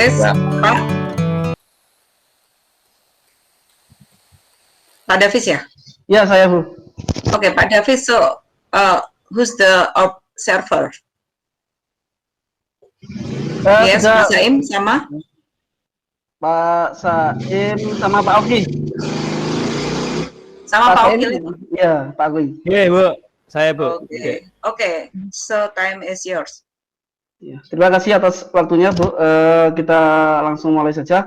Is Ya. Pak Davis ya? Ya, saya Bu. Oke, Pak Davis. So, who's the observer? Yes, Sudah Mas Saim sama Pak Saim sama Pak Oki. Pak Saim, Okil itu. ya Pak Oki. Iya, Bu. Saya, Bu. Oke. So time is yours. Ya, terima kasih atas waktunya Bu. Kita langsung mulai saja.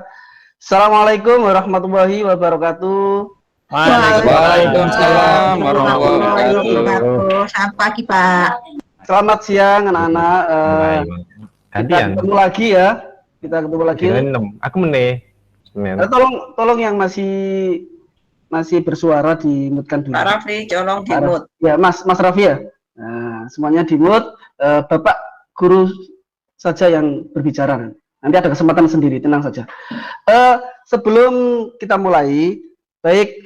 Assalamualaikum warahmatullahi wabarakatuh. Waalaikumsalam warahmatullahi wabarakatuh. Selamat pagi, Pak. Selamat siang anak-anak. Kita Gantian. ketemu lagi ya. Kita ketemu lagi. Aku meneh. Tolong yang masih bersuara dimutkan dulu. Pak Rafli, tolong di-mute. Ya, Mas Raffi ya. Nah, semuanya di-mute. Bapak guru saja yang berbicara. Nanti ada kesempatan sendiri, tenang saja. Sebelum kita mulai, baik,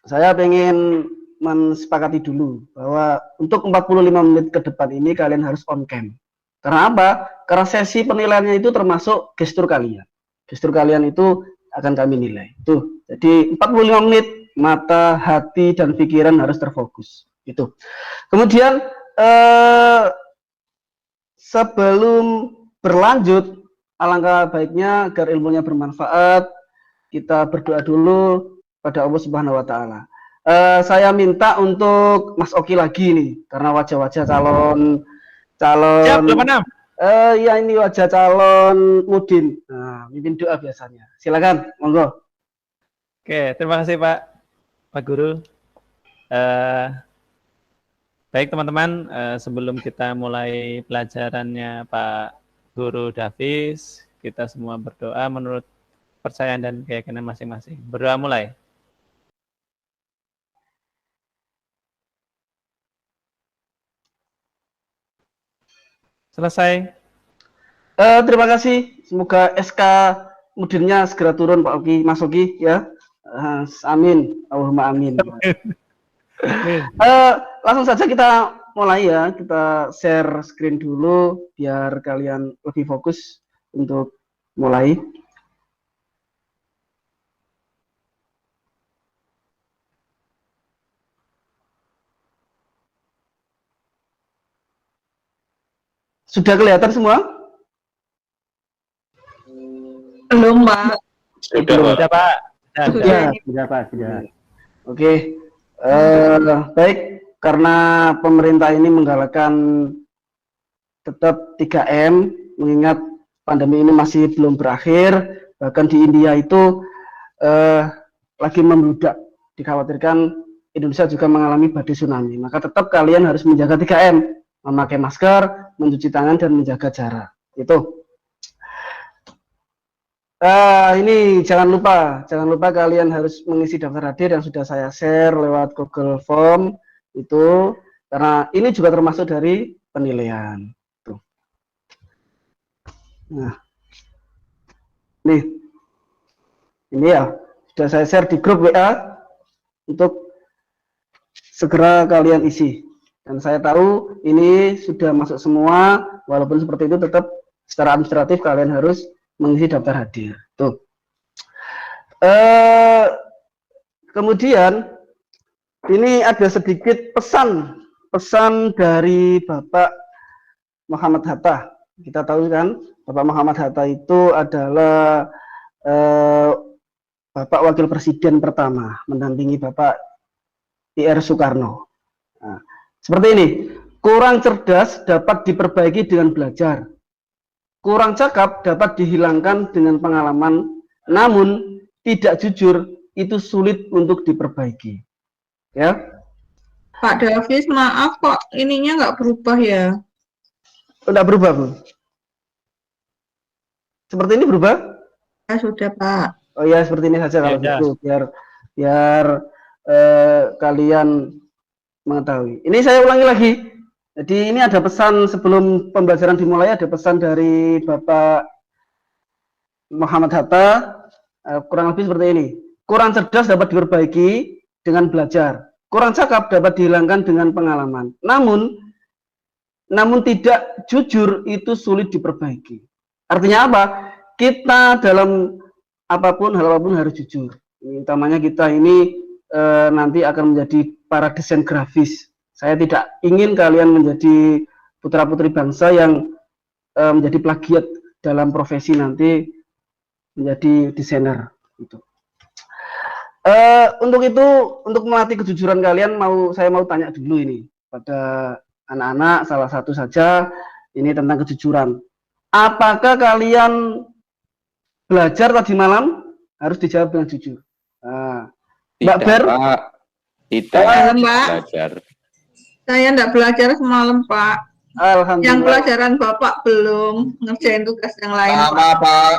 saya ingin mensepakati dulu bahwa untuk 45 menit ke depan ini kalian harus on cam. Karena apa? Karena sesi penilaiannya itu termasuk gestur kalian. Gestur kalian itu akan kami nilai. Tuh, jadi 45 menit mata, hati, dan pikiran harus terfokus. Itu. Kemudian sebelum berlanjut, alangkah baiknya agar ilmunya bermanfaat, kita berdoa dulu pada Allah Subhanahu wa Ta'ala. Saya minta untuk Mas Oki lagi nih, karena wajah-wajah calon Siap, 86. ya ini wajah calon Mudin. Nah, mimpin doa biasanya. Silakan, monggo. Oke, terima kasih Pak Guru. Baik teman-teman, sebelum kita mulai pelajarannya Pak Guru Davis, kita semua berdoa menurut percayaan dan keyakinan masing-masing. Berdoa mulai. Selesai. Terima kasih. Semoga SK Mudinnya segera turun Pak Oki, Mas Oki ya. Amin. Allahumma amin. Langsung saja kita mulai ya. Kita share screen dulu biar kalian lebih fokus untuk mulai. Sudah kelihatan semua? Belum, Pak. Sudah Pak. Sudah Pak. Sudah. Oke. Baik, karena pemerintah ini menggalakkan tetap 3M, mengingat pandemi ini masih belum berakhir, bahkan di India itu lagi membludak, dikhawatirkan Indonesia juga mengalami badai tsunami, maka tetap kalian harus menjaga 3M, memakai masker, mencuci tangan, dan menjaga jarak. Itu. Ini jangan lupa kalian harus mengisi daftar hadir yang sudah saya share lewat Google Form itu, karena ini juga termasuk dari penilaian. Tuh. Nah, ini ya sudah saya share di grup WA untuk segera kalian isi. Dan saya tahu ini sudah masuk semua, walaupun seperti itu tetap secara administratif kalian harus mengisi daftar hadir. Tuh. Kemudian ini ada sedikit pesan dari Bapak Muhammad Hatta. Kita tahu kan, Bapak Muhammad Hatta itu adalah Bapak Wakil Presiden pertama mendampingi Bapak Ir Soekarno. Nah, seperti ini, kurang cerdas dapat diperbaiki dengan belajar. Kurang cakap dapat dihilangkan dengan pengalaman, namun tidak jujur itu sulit untuk diperbaiki. Ya, Pak Davis, maaf kok ininya nggak berubah ya? udah berubah Bu? Seperti ini berubah? Ya sudah, Pak. Oh ya, seperti ini saja kalau gitu, biar kalian mengetahui. Ini saya ulangi lagi. Jadi ini ada pesan sebelum pembelajaran dimulai, ada pesan dari Bapak Muhammad Hatta, kurang lebih seperti ini. Kurang cerdas dapat diperbaiki dengan belajar. Kurang cakap dapat dihilangkan dengan pengalaman. Namun tidak jujur itu sulit diperbaiki. Artinya apa? kita dalam apapun, hal apapun harus jujur. Utamanya kita ini nanti akan menjadi para desain grafis. Saya tidak ingin kalian menjadi putra-putri bangsa yang menjadi plagiat dalam profesi nanti menjadi desainer. Gitu. Untuk itu, untuk melatih kejujuran kalian, saya mau tanya dulu ini pada anak-anak, salah satu saja ini tentang kejujuran. Apakah kalian belajar tadi malam? Harus dijawab dengan jujur. Mbak Ber? Pak. Tidak, Mbak. belajar. Saya enggak belajar semalam, Pak. Alhamdulillah. Yang pelajaran Bapak belum ngerjain tugas yang lain, Sama Pak,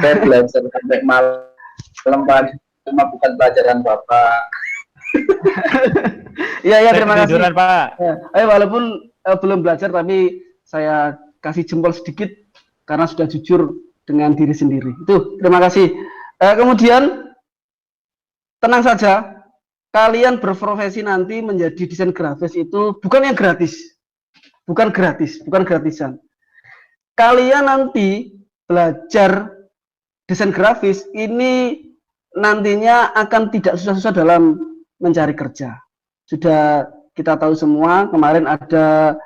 saya belajar sampai malam Pak, cuma bukan pelajaran Bapak. Iya, terima kasih. Kejujuran, Pak. Walaupun belum belajar, tapi saya kasih jempol sedikit karena sudah jujur dengan diri sendiri. Itu, terima kasih. Kemudian, tenang saja, kalian berprofesi nanti menjadi desain grafis itu bukan yang gratis. Bukan gratisan. Kalian nanti belajar desain grafis ini nantinya akan tidak susah-susah dalam mencari kerja. Sudah kita tahu semua, kemarin ada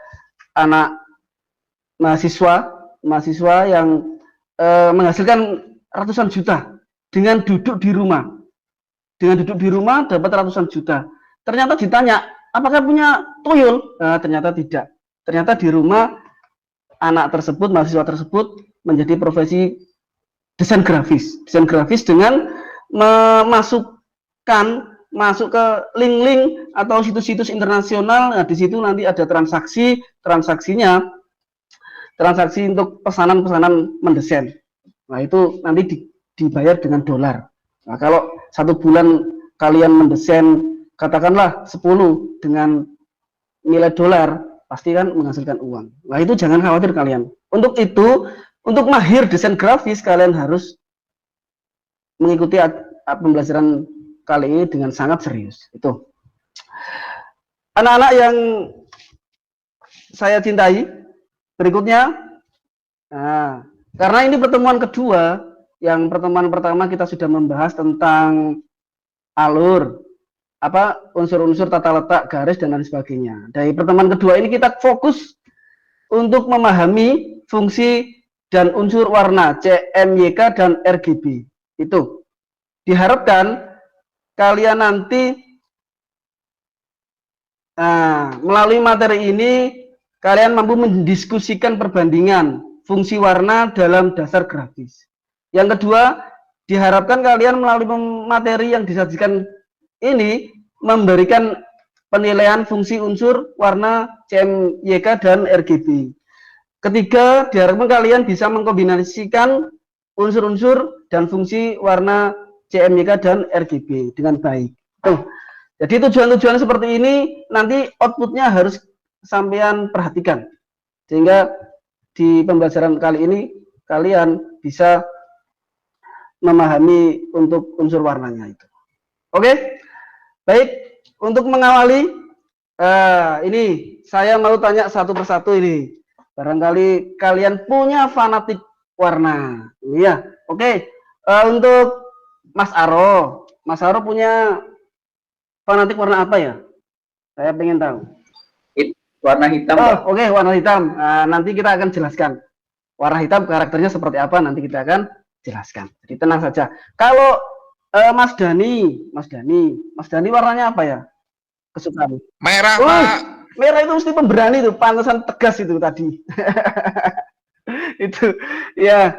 anak mahasiswa yang menghasilkan ratusan juta dengan duduk di rumah. Dengan duduk di rumah dapat ratusan juta. Ternyata ditanya, apakah punya tuyul? Ternyata tidak. Ternyata di rumah anak tersebut, mahasiswa tersebut menjadi profesi desain grafis. Desain grafis dengan masuk ke link-link atau situs-situs internasional. Nah, di situ nanti ada transaksi untuk pesanan-pesanan mendesain. Nah, itu nanti dibayar dengan dolar. Nah, kalau 1 bulan kalian mendesain katakanlah 10 dengan nilai dolar, pasti kan menghasilkan uang. Nah, itu jangan khawatir kalian. Untuk itu, untuk mahir desain grafis, kalian harus mengikuti pembelajaran kali ini dengan sangat serius. Itu. Anak-anak yang saya cintai, berikutnya, karena ini pertemuan kedua, yang pertemuan pertama kita sudah membahas tentang alur, unsur-unsur tata letak, garis, dan lain sebagainya. Dari pertemuan kedua ini kita fokus untuk memahami fungsi dan unsur warna CMYK dan RGB. Itu diharapkan kalian nanti melalui materi ini kalian mampu mendiskusikan perbandingan fungsi warna dalam dasar grafis. Yang kedua, diharapkan kalian melalui materi yang disajikan ini memberikan penilaian fungsi unsur warna CMYK dan RGB. Ketiga, diharapkan kalian bisa mengkombinasikan unsur-unsur dan fungsi warna CMYK dan RGB dengan baik. Jadi tujuan-tujuan seperti ini nanti outputnya harus sampean perhatikan. Sehingga di pembelajaran kali ini kalian bisa memahami untuk unsur warnanya itu. Oke? Baik, untuk mengawali ini saya mau tanya satu persatu ini. Barangkali kalian punya fanatik warna. Iya, oke. Untuk Mas Aro punya fanatik warna apa ya? Saya pengen tahu. Warna hitam. Oke, warna hitam. Nanti kita akan jelaskan. Warna hitam karakternya seperti apa nanti kita akan jelaskan. Jadi tenang saja. Kalau Mas Dani warnanya apa ya? Kesukaan. Merah, Pak. Merah itu mesti pemberani tuh, pantesan tegas itu tadi. Itu ya.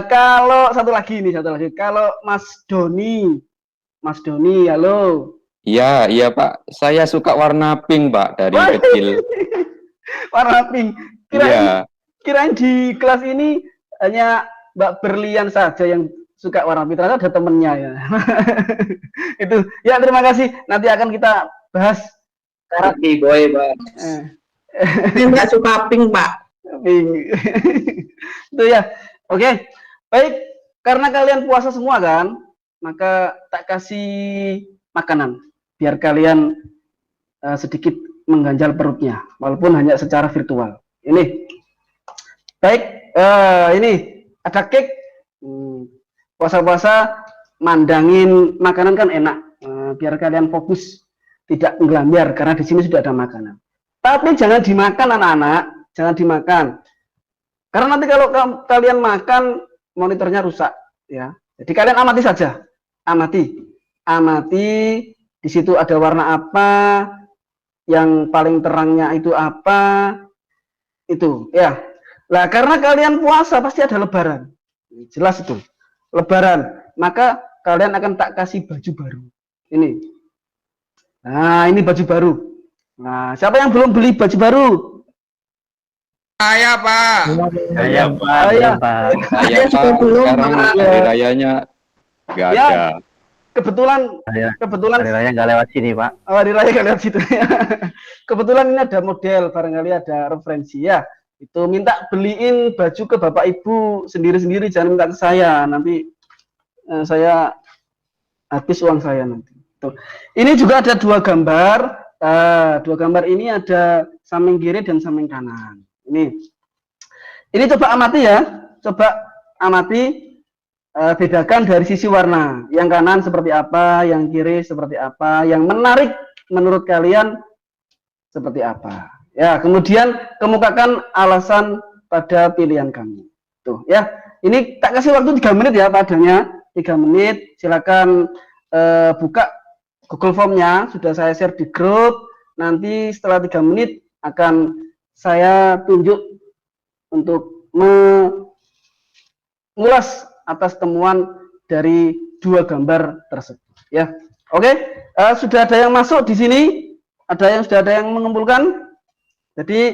Kalau satu lagi. Kalau Mas Doni, halo. Iya Pak. Saya suka warna pink Pak dari kecil. Warna pink. Kirain di kelas ini hanya Mbak Berlian saja yang suka warna pink. Ternyata ada temennya ya. Itu. Ya, terima kasih. Nanti akan kita bahas. Oke, boy, Pak. Saya nggak suka pink, Pak. Pink. Itu ya. Oke. Baik. Karena kalian puasa semua kan, maka tak kasih makanan. Biar kalian sedikit mengganjal perutnya. Walaupun hanya secara virtual. Ini. Baik. Ini. ada cake. Puasa-puasa mandangin makanan kan enak. Biar kalian fokus, tidak ngelambiar karena di sini sudah ada makanan. Tapi jangan dimakan anak-anak, jangan dimakan. Karena nanti kalau kalian makan monitornya rusak, ya. Jadi kalian amati saja, amati. Di situ ada warna apa, yang paling terangnya itu apa, itu, ya. Nah, karena kalian puasa pasti ada lebaran, jelas itu, lebaran. Maka kalian akan tak kasih baju baru. Ini. Nah, ini baju baru. Nah, siapa yang belum beli baju baru? Saya, Pak. Saya, Pak. Saya. Saya Pak, sekarang hari rayanya nggak Ya. ada. Kebetulan Hari raya nggak lewat sini, Pak. hari raya kalian situ. Kebetulan ini ada model, barangkali ada referensi ya. Itu minta beliin baju ke bapak ibu sendiri-sendiri, jangan minta ke saya. Nanti saya habis uang saya nanti. Tuh. Ini juga ada dua gambar. Dua gambar ini ada samping kiri dan samping kanan. Ini coba amati ya. Coba amati. Bedakan dari sisi warna, yang kanan seperti apa, yang kiri seperti apa, yang menarik menurut kalian seperti apa. Ya, kemudian kemukakan alasan pada pilihan kamu. Tuh, ya. Ini tak kasih waktu 3 menit ya padanya, 3 menit. Silakan buka Google Form-nya, sudah saya share di grup. Nanti setelah 3 menit akan saya tunjuk untuk mengulas atas temuan dari dua gambar tersebut, ya. Oke, sudah ada yang masuk di sini, sudah ada yang mengumpulkan. Jadi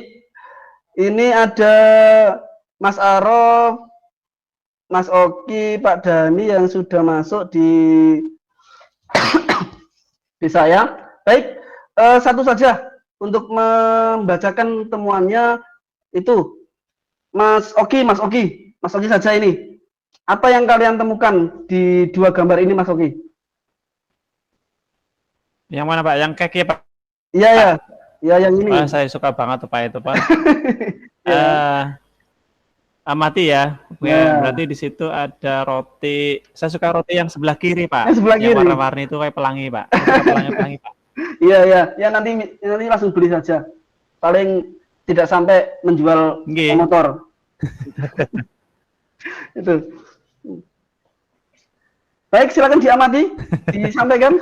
ini ada Mas Arof, Mas Oki, Pak Dani yang sudah masuk di saya. Baik, satu saja untuk membacakan temuannya itu Mas Oki saja ini. Apa yang kalian temukan di dua gambar ini, Mas Oki? Yang mana, Pak? Yang keke, Pak? Iya, ya. Ya, yang ini. Saya suka banget Pak itu, Pak. Amati ya. Ya. Berarti di situ ada roti. Saya suka roti yang sebelah kiri, Pak. Yang sebelah kiri. Warna-warni itu kayak pelangi, Pak. Saya suka pelangi, Pak. Iya, ya. Ya, nanti langsung beli saja. Paling tidak sampai menjual motor. Itu. Baik, silakan diamati, disampaikan.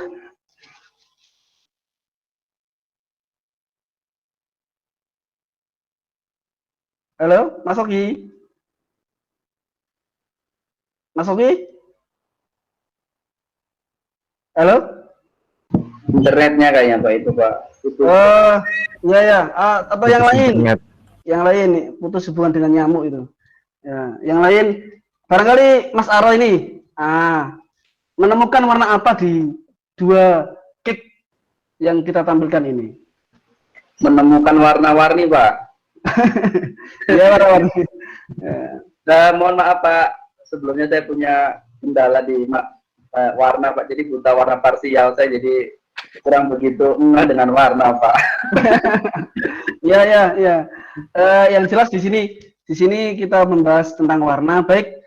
Halo, Mas Oki. Mas Oki? Halo? Internetnya kayaknya Pak itu, Pak. Ya ya. Atau yang lain? Yang lain putus hubungan dengan nyamuk itu. Ya, yang lain barangkali Mas Aro ini. Menemukan warna apa di dua cake yang kita tampilkan ini? Menemukan warna-warni, Pak. Ya, warna-warni. Mohon maaf, Pak. Sebelumnya saya punya kendala di warna, Pak. Jadi buta warna parsial saya, jadi kurang begitu dengan warna, Pak. Ya. Yang jelas di sini kita membahas tentang warna. Baik,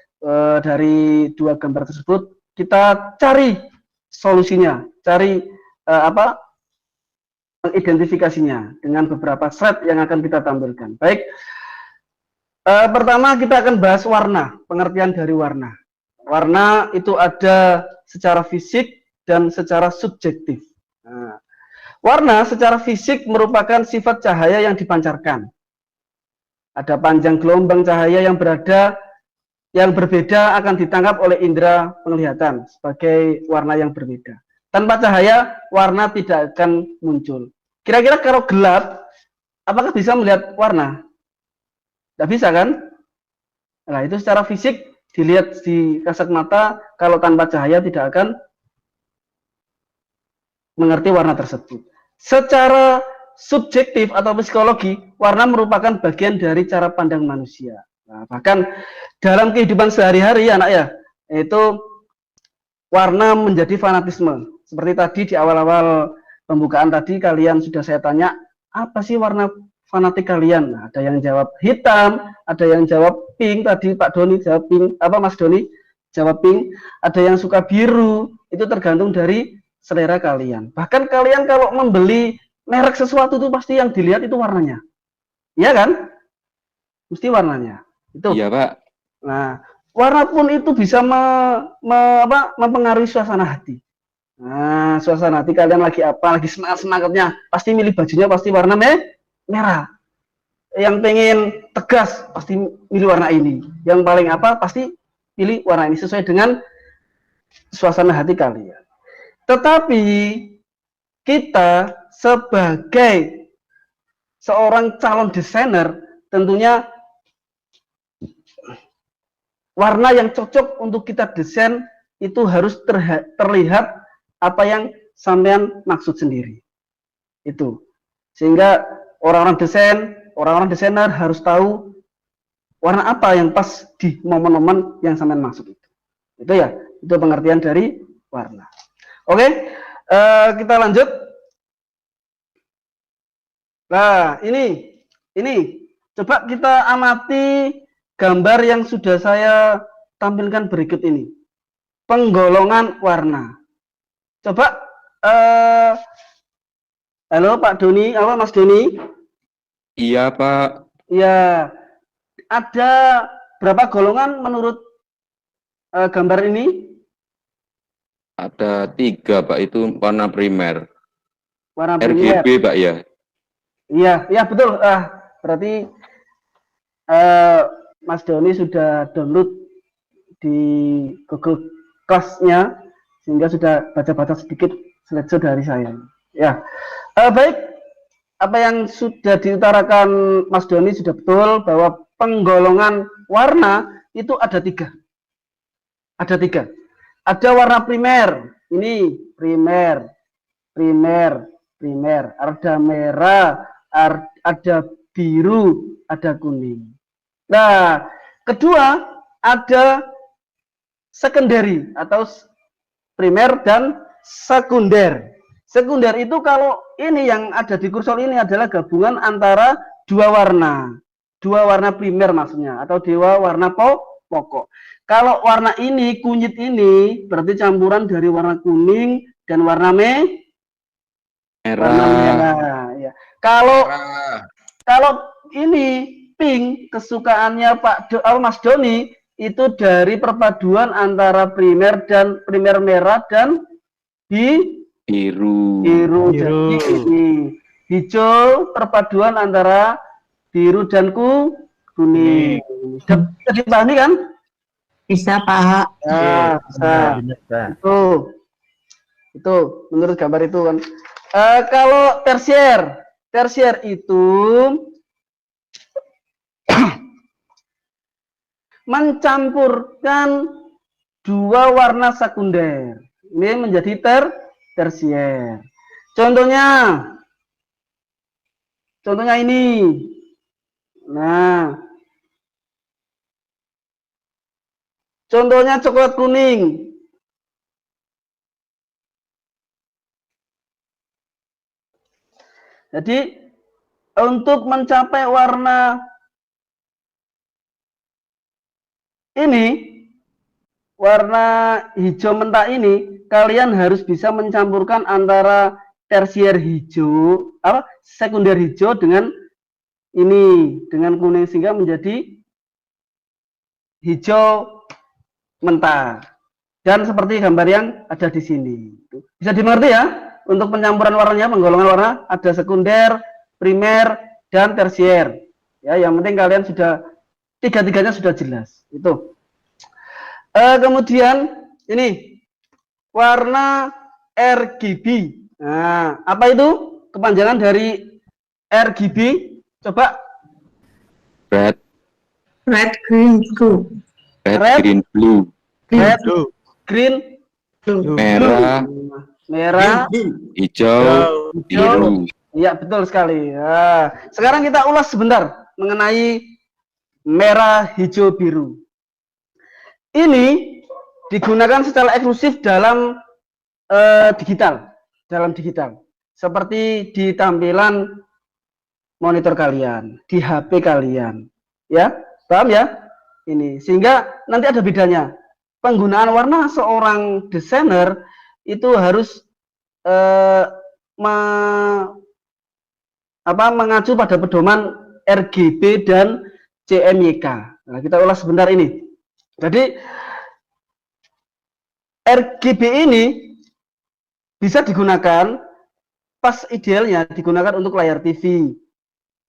dari dua gambar tersebut kita cari solusinya, cari identifikasinya dengan beberapa slide yang akan kita tampilkan. Baik, pertama kita akan bahas warna, pengertian dari warna. Warna itu ada secara fisik dan secara subjektif. Warna secara fisik merupakan sifat cahaya yang dipancarkan. Ada panjang gelombang cahaya yang berbeda akan ditangkap oleh indera penglihatan sebagai warna yang berbeda. Tanpa cahaya, warna tidak akan muncul. Kira-kira kalau gelap, apakah bisa melihat warna? Tidak bisa kan? Nah, itu secara fisik dilihat di kasat mata, kalau tanpa cahaya tidak akan mengerti warna tersebut. Secara subjektif atau psikologi, warna merupakan bagian dari cara pandang manusia. Nah, bahkan dalam kehidupan sehari-hari anak ya, itu warna menjadi fanatisme. Seperti tadi di awal-awal pembukaan tadi kalian sudah saya tanya, apa sih warna fanatik kalian? Nah, ada yang jawab hitam, ada yang jawab pink, tadi Pak Doni jawab pink, Mas Doni jawab pink, ada yang suka biru, itu tergantung dari selera kalian. Bahkan kalian kalau membeli merek sesuatu itu pasti yang dilihat itu warnanya. Iya kan? Mesti warnanya. Itu. Iya, Pak. Nah, warna pun itu bisa mempengaruhi suasana hati. Nah, suasana hati kalian lagi apa? Lagi semangat-semangatnya, pasti milih bajunya pasti warna merah. Yang pengen tegas pasti milih warna ini. Yang paling apa? Pasti pilih warna ini sesuai dengan suasana hati kalian. Tetapi kita sebagai seorang calon desainer tentunya warna yang cocok untuk kita desain itu harus terlihat apa yang sampean maksud sendiri. Itu. Sehingga orang-orang desainer harus tahu warna apa yang pas di momen-momen yang sampean maksud itu. Itu ya, itu pengertian dari warna. Oke, kita lanjut. Nah, ini coba kita amati gambar yang sudah saya tampilkan berikut ini. Penggolongan warna. Coba, halo Pak Doni, Mas Doni? Iya, Pak. Ya, ada berapa golongan menurut gambar ini? Ada 3, Pak. Itu warna primer. Warna primer. RGB, Pak, ya? Iya, betul. Berarti Mas Doni sudah download di Google Class-nya, sehingga sudah baca-baca sedikit slideshow dari saya. Ya, baik. Apa yang sudah diutarakan Mas Doni sudah betul, bahwa penggolongan warna itu ada 3. Ada 3. Ada warna primer. Ini primer. Ada merah, ada biru, ada kuning. Nah, kedua ada secondary atau primer dan sekunder. Sekunder itu kalau ini yang ada di kursor ini adalah gabungan antara 2 warna. 2 warna primer maksudnya, atau 2 warna pokok. Kalau warna ini, kunyit ini, berarti campuran dari warna kuning dan warna merah. Ya. Kalau ini pink, kesukaannya Mas Doni, itu dari perpaduan antara primer merah dan biru. Jadi ini hijau perpaduan antara biru dan kuning. Bisa dipahami kan? Bisa, Pak. Ya, bisa. Itu menurut gambar itu kan. Kalau tersier itu mencampurkan 2 warna sekunder. Ini menjadi tersier. Contohnya ini. Nah, contohnya coklat kuning. Jadi untuk mencapai warna ini, warna hijau mentah ini, kalian harus bisa mencampurkan antara tersier hijau, sekunder hijau dengan ini, dengan kuning, sehingga menjadi hijau mentah. Dan seperti gambar yang ada di sini. Bisa dimengerti ya? Untuk pencampuran warnanya, penggolongan warna, ada sekunder, primer, dan tersier. Ya, yang penting kalian sudah, 3-tiganya sudah jelas. Itu. Kemudian, ini, warna RGB. Nah, apa itu? Kepanjangan dari RGB. Coba. Red, Green, blue. green, blue. Red, green, merah, hijau, biru. Iya, betul sekali. Nah, sekarang kita ulas sebentar mengenai merah, hijau, biru. Ini digunakan secara eksklusif dalam digital. Seperti di tampilan monitor kalian, di HP kalian. Ya, paham ya? Ini sehingga nanti ada bedanya. Penggunaan warna seorang desainer itu harus mengacu pada pedoman RGB dan CMYK. Nah, kita ulas sebentar ini. Jadi RGB ini bisa digunakan, pas idealnya digunakan untuk layar TV,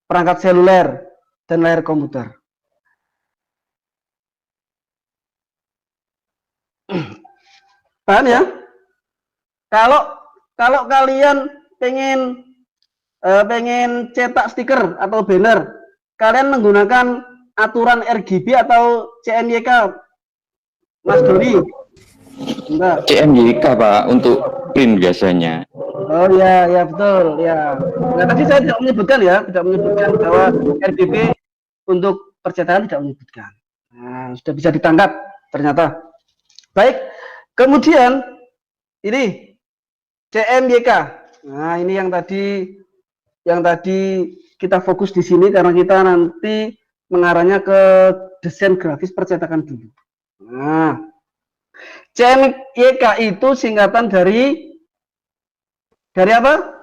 perangkat seluler, dan layar komputer. Paham ya? Kalau kalian pengen cetak stiker atau banner, kalian menggunakan aturan RGB atau CMYK, Mas Doni? Enggak. CMYK Pak untuk print biasanya. Oh ya, ya betul ya. Nah, tadi saya tidak menyebutkan bahwa RGB untuk percetakan tidak menyebutkan. Nah, sudah bisa ditangkap ternyata. Baik, kemudian ini CMYK. Nah, ini yang tadi kita fokus di sini karena kita nanti mengarahnya ke desain grafis percetakan dulu. Nah, CMYK itu singkatan dari apa?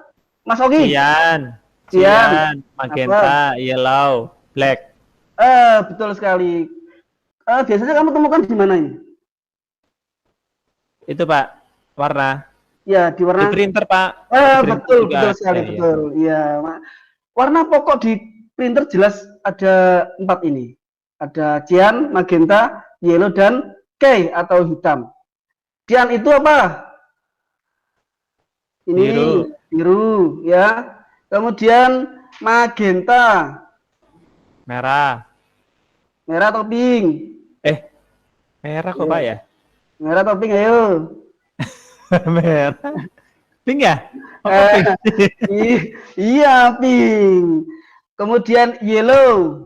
Mas Ogi? Cyan, magenta, yellow, black. Betul sekali. Biasanya kamu temukan di mana ini? Itu Pak, warna. Ya, di warna. Di printer Pak. Betul sekali, betul. Iya. Warna pokok di printer jelas ada 4 ini. Ada cyan, magenta, yellow, dan K atau hitam. Cyan itu apa? Ini biru, ya. Kemudian magenta. Merah. Merah atau pink? Merah kok Pak ya? Merah atau pink, ayo. Merah. Pink ya? Iya, pink. Kemudian yellow.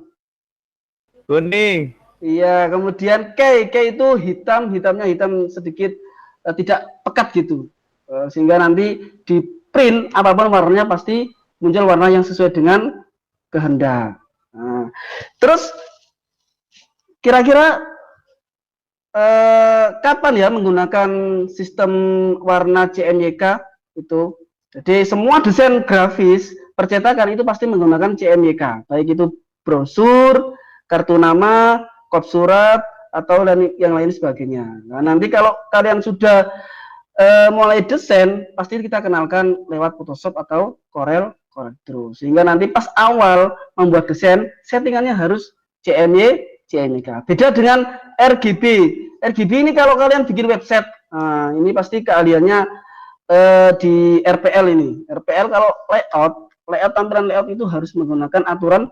Kuning. Iya, kemudian K itu hitamnya hitam sedikit tidak pekat gitu. Sehingga nanti di print apapun warnanya pasti muncul warna yang sesuai dengan kehendak. Nah, terus kira-kira kapan ya menggunakan sistem warna CMYK itu? Jadi semua desain grafis percetakan itu pasti menggunakan CMYK, baik itu brosur, kartu nama, kop surat, atau yang lain sebagainya. Nah, nanti kalau kalian sudah mulai desain, pasti kita kenalkan lewat Photoshop atau Corel Draw. Sehingga nanti pas awal membuat desain, settingannya harus CMYK. Beda dengan RGB. RGB ini kalau kalian bikin website, nah, ini pasti keahliannya di RPL ini. RPL kalau layout tampilan layout itu harus menggunakan aturan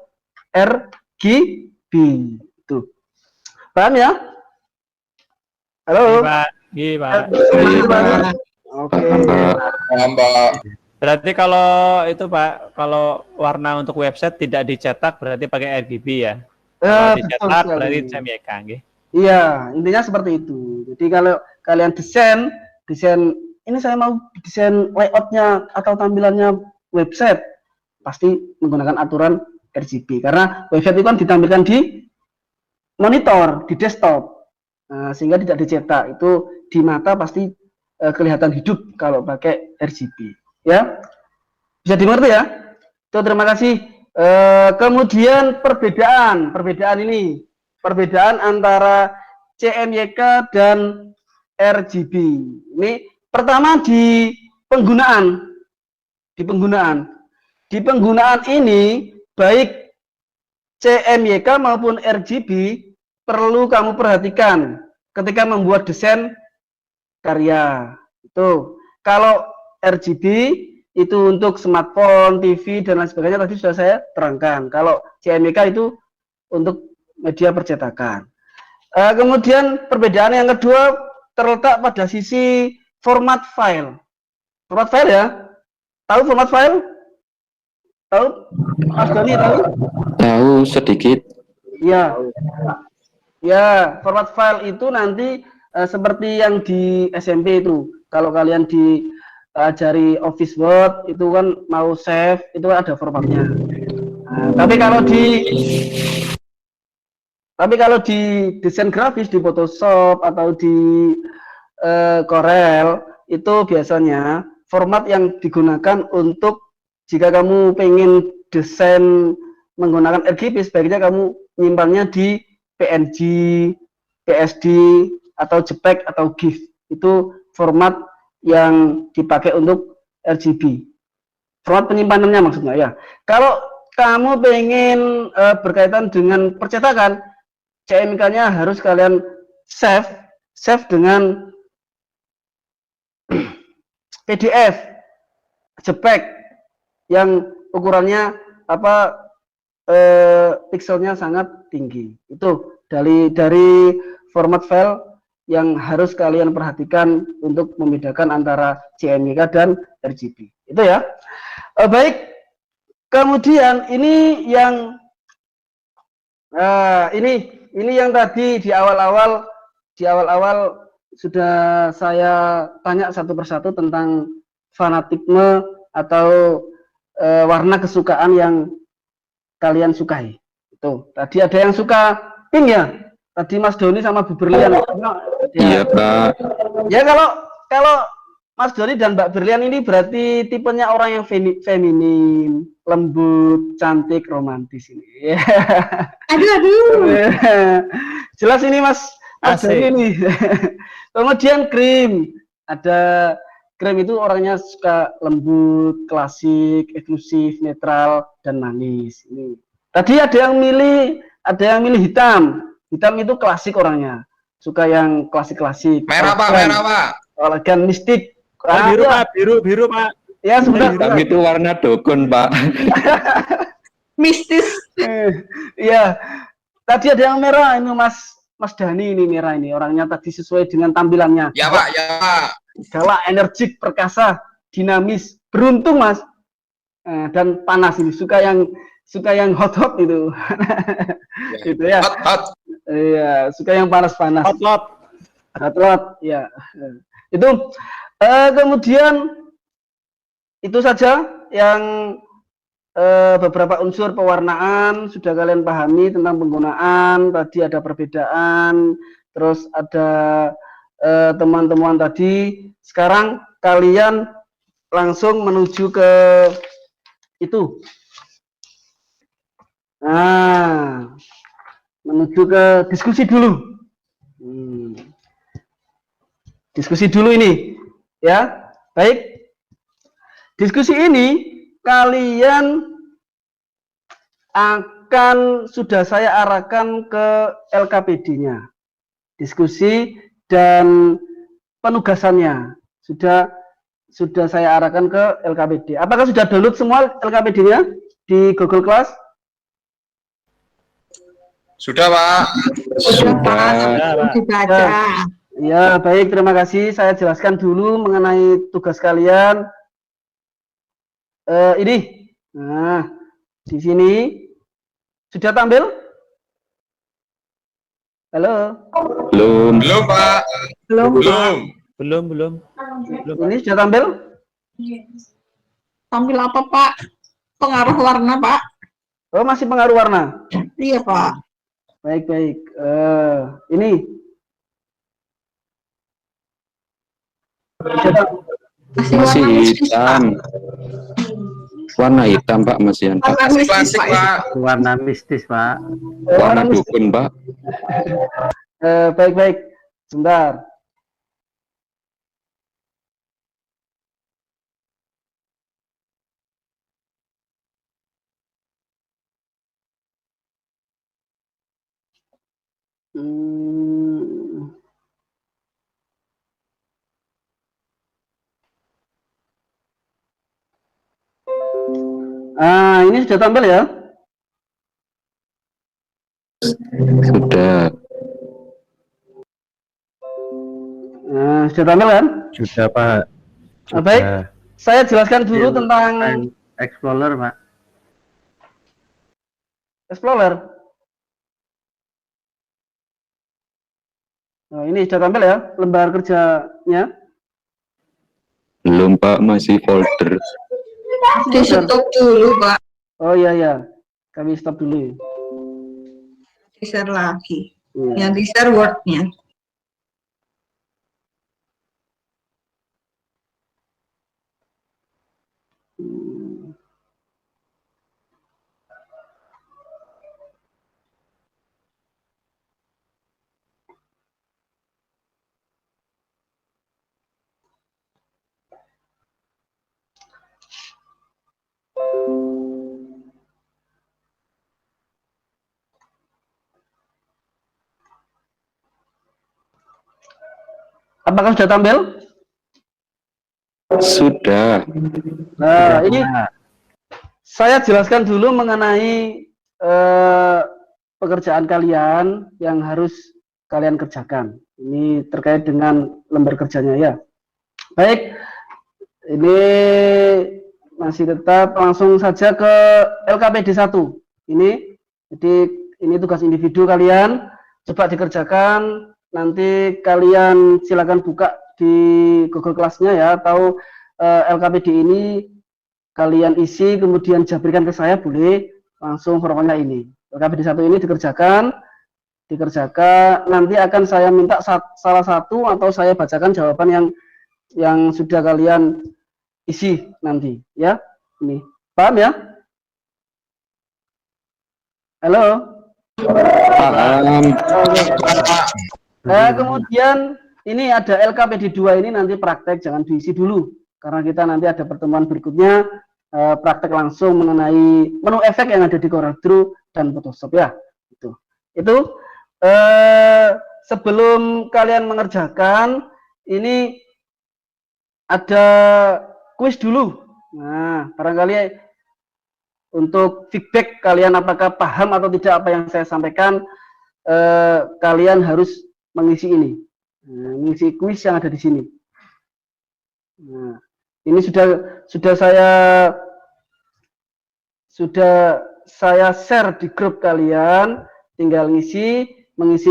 RGB. Itu. Paham ya? Halo? Iya, Pak. Oke. Berarti kalau itu Pak, kalau warna untuk website tidak dicetak berarti pakai RGB ya? Kalau dicetak berarti CMYK, nggih. Iya, intinya seperti itu. Jadi kalau kalian desain ini saya mau desain layoutnya atau tampilannya website, pasti menggunakan aturan RGB karena website itu kan ditampilkan di monitor, di desktop. Nah, sehingga tidak dicetak, itu di mata pasti kelihatan hidup kalau pakai RGB, ya. Bisa dimengerti ya? Itu terima kasih. Kemudian perbedaan antara CMYK dan RGB. Ini pertama di penggunaan. Di penggunaan ini baik CMYK maupun RGB perlu kamu perhatikan ketika membuat desain karya. Itu kalau RGB itu untuk smartphone, TV dan lain sebagainya tadi sudah saya terangkan. Kalau CMYK itu untuk media percetakan. Kemudian perbedaan yang kedua terletak pada sisi format file. Format file ya? Tahu format file? Tahu? Mas Doni tahu? Tahu sedikit. Ya. Ya, format file itu nanti seperti yang di SMP itu. Kalau kalian diajari Office Word itu kan mau save itu kan ada formatnya. Nah, tapi kalau di desain grafis di Photoshop atau di Corel itu biasanya format yang digunakan untuk jika kamu pengen desain menggunakan RGB, sebaiknya kamu nyimpannya di PNG, PSD, atau JPEG atau GIF. Itu format yang dipakai untuk RGB. Format penyimpanannya maksudnya ya. Kalau kamu pengen berkaitan dengan percetakan, CMYK-nya harus kalian save dengan PDF, JPEG yang ukurannya pixelnya sangat tinggi. Itu dari format file yang harus kalian perhatikan untuk membedakan antara CMYK dan RGB. Itu ya. Baik. Kemudian ini yang ini yang tadi di awal-awal sudah saya tanya satu persatu tentang fanatisme atau warna kesukaan yang kalian sukai. Itu tadi ada yang suka pink ya, tadi Mas Doni sama Bu Berlian. Iya, Pak. Ya kalau Mas Doni dan Mbak Berlian ini berarti tipenya orang yang feminim, lembut, cantik, romantis ini. Aduh. Jelas ini Mas Doni ini. Kemudian Krim, ada Krim itu orangnya suka lembut, klasik, eksklusif, netral, dan manis. Ini. Tadi ada yang milih hitam. Hitam itu klasik orangnya, suka yang klasik-klasik. Merah Pak, merah Pak. Elegan, mistik. Biru Pak, biru Pak. Ya sebentar. Hitam itu warna dukun, Pak. Mistis. Iya. Tadi ada yang merah, ini Mas Dani ini merah ini. Orangnya tadi sesuai dengan tampilannya. Ya Pak, ya Pak. Galak, energik, perkasa, dinamis, beruntung Mas. Dan panas ini, suka yang hot itu. Itu ya. Hot. Iya, suka yang panas-panas. Hot, ya. Itu kemudian itu saja yang beberapa unsur pewarnaan sudah kalian pahami tentang penggunaan. Tadi ada perbedaan, terus ada teman-teman tadi. Sekarang kalian langsung menuju ke itu. Nah, menuju ke diskusi dulu. Diskusi dulu ini, ya. Baik. Diskusi ini kalian akan sudah saya arahkan ke LKPD-nya. Diskusi dan penugasannya sudah saya arahkan ke LKPD. Apakah sudah download semua LKPD-nya di Google Class? Sudah Pak. Sudah. Dibaca. Ya, baik, terima kasih. Saya jelaskan dulu mengenai tugas kalian. Ini, nah, di sini sudah tampil? Halo? Belum. Belum Pak. Belum. Ini sudah tampil? Tampil apa Pak? Pengaruh warna Pak? Oh, masih pengaruh warna? Iya Pak. Baik. Ini. Masih hitam. Warna hitam, Pak, masih Pak. Masih klasik Pak. Warna mistis, Pak. Warna dukun, Pak. Baik. Sebentar. Ini sudah tampil ya? Sudah. Sudah tampil kan? Sudah, Pak. Baik, saya jelaskan dulu tentang Explorer, Pak. Explorer. Nah, ini sudah tampil ya, lembar kerjanya? Belum, Pak, masih folder. Di stop dulu Pak. Oh iya. Kami stop dulu. Di-share lagi. Ya. Yang di-share Word-nya. Apakah sudah tampil? Sudah. Nah, ini saya jelaskan dulu mengenai pekerjaan kalian yang harus kalian kerjakan. Ini terkait dengan lembar kerjanya ya. Baik, ini masih tetap langsung saja ke LKPD 1. Jadi ini tugas individu kalian, coba dikerjakan. Nanti kalian silakan buka di Google Class-nya ya, atau LKPD ini kalian isi kemudian jabarkan ke saya, boleh langsung pokoknya ini. LKPD 1 ini dikerjakan, nanti akan saya minta salah satu atau saya bacakan jawaban yang sudah kalian isi nanti ya. Ini paham ya? Halo. Paham. Kemudian ini ada LKPD 2 ini nanti praktek, jangan diisi dulu karena kita nanti ada pertemuan berikutnya praktek langsung mengenai menu efek yang ada di CorelDRAW dan Photoshop ya. Itu sebelum kalian mengerjakan ini ada kuis dulu. Nah, barangkali untuk feedback kalian apakah paham atau tidak apa yang saya sampaikan, kalian harus mengisi ini, mengisi kuis yang ada di sini. Nah, ini sudah saya share di grup kalian, tinggal mengisi